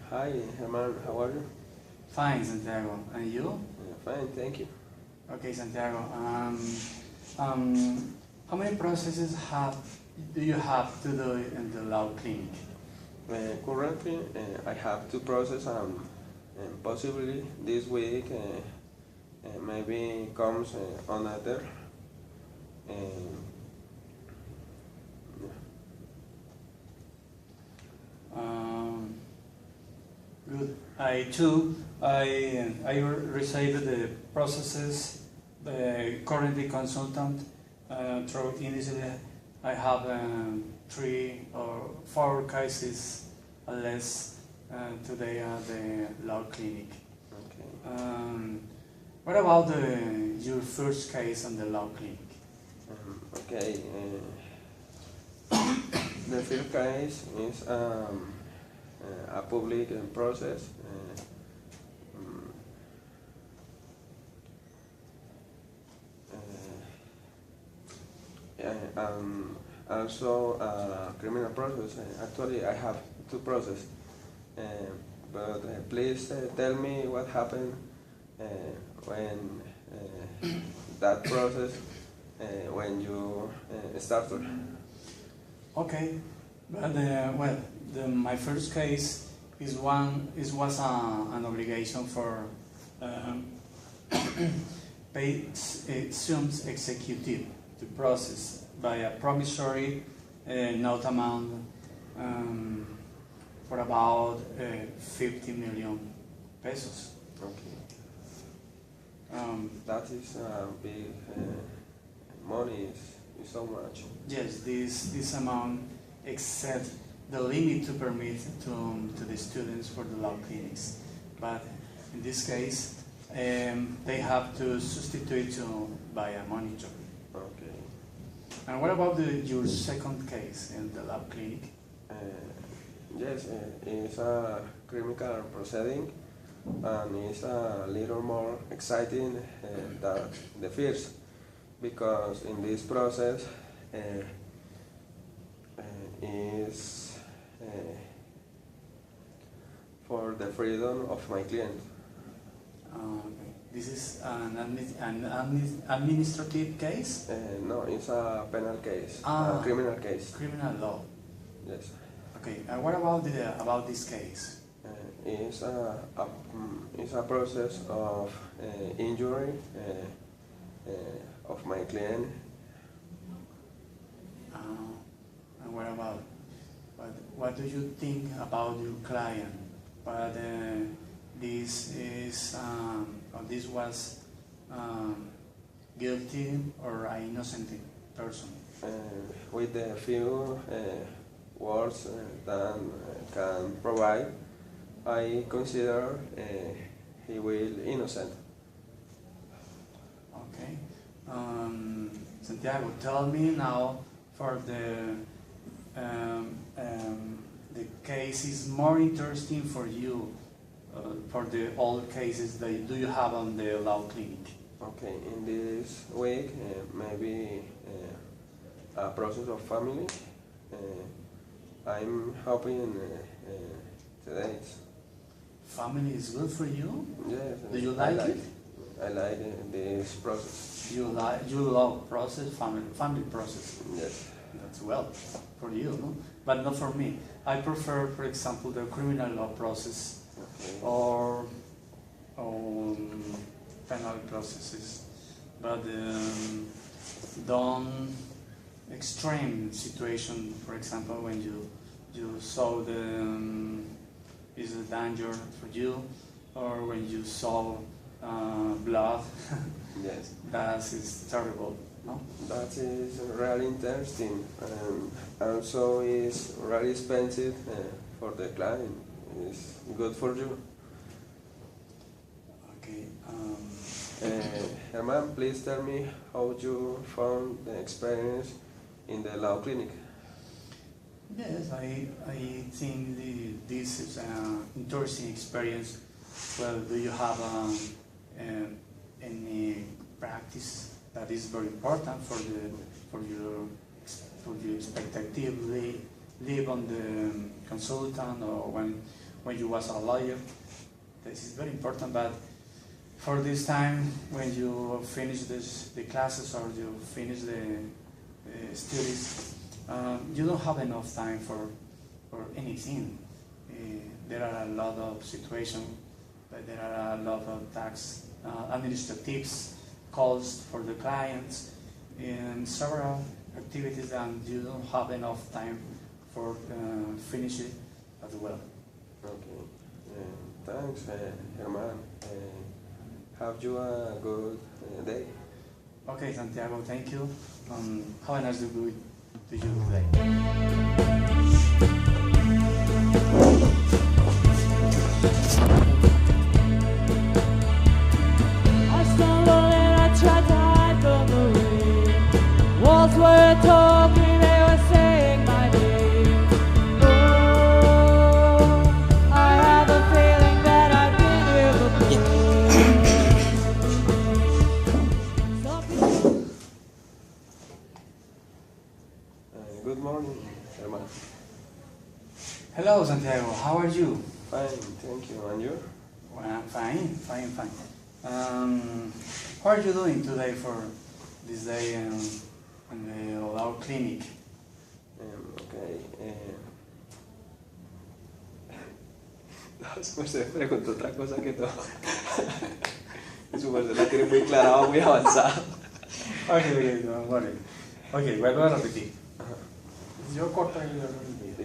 Hi, Herman, how are you? Fine, Santiago. And you? Fine, thank you. Okay, Santiago. How many processes do you have to do in the law clinic? Currently, I have two processes and possibly this week maybe comes another. Um, Um, Good. I received the processes. The currently consultant through initially I have 3 or 4 cases less today at the law clinic. okay. What about your first case on the law clinic? Okay. The first case is a public process. Um, Also a criminal process. Actually, I have two processes. But please tell me what happened when that process when you started. Okay, but my first case was an obligation for pay sums executive to process by a promissory note amount for about 50 million pesos. Okay. That is big money. Is so much. Yes, this amount exceeds the limit to permit to the students for the law clinics, but in this case they have to substitute by a monitor. Okay. And what about your second case in the lab clinic? Yes, it's a criminal proceeding, and it's a little more exciting than the first, because in this process is for the freedom of my client. Okay. This is an administrative case? No, it's a penal case, Ah, a criminal case. Criminal law. Yes. Okay. And what about this case? It's a process of injury of my client. And what do you think about your client? But this was guilty or an innocent person? With the few words that can provide, I consider he will innocent. Okay. Santiago, tell me now for the case is more interesting for you for the old cases that do you have on the law clinic? Okay, in this week maybe a process of family. I'm hoping today. Family is good for you? Yes. Do you like it? I like this process. You love process, family process. Yes. That's well for you, no? But not for me. I prefer, for example, the criminal law process Okay. or penal processes. But don't extreme situation, for example, when you saw the is a danger for you, or when you saw blood. Yes. That is terrible, no? That is really interesting, and also is really expensive for the client. It's good for you. Okay. Herman, please tell me how you found the experience in the law clinic. Yes, I think this is an interesting experience. Well, do you have any practice that is very important for your expectatively live on the consultant, or when you was a lawyer. This is very important, but for this time, when you finish the classes or you finish the studies, you don't have enough time for anything. There are a lot of situations, but there are a lot of tax administrative calls for the clients and several activities, and you don't have enough time for finish it as well. Okay. Thanks, Herman. Have you a good day. Okay, Santiago, thank you. Have a nice day to you today. I stumbled and I tried to hide from the rain. Walls were talking, they were saying my name. Oh, I have a feeling that I've been here before. Some people Good morning, Herman. Hello, Santiago. How are you? Fine, thank you. And you? Well, I'm fine. How are you doing today for this day in our clinic? Okay. Su merced me preguntó otra cosa que todo. Su merced la tiene muy clara, va muy avanzada. Okay, don't worry. Okay, vuelvo a repetir. Yo corto y luego el video.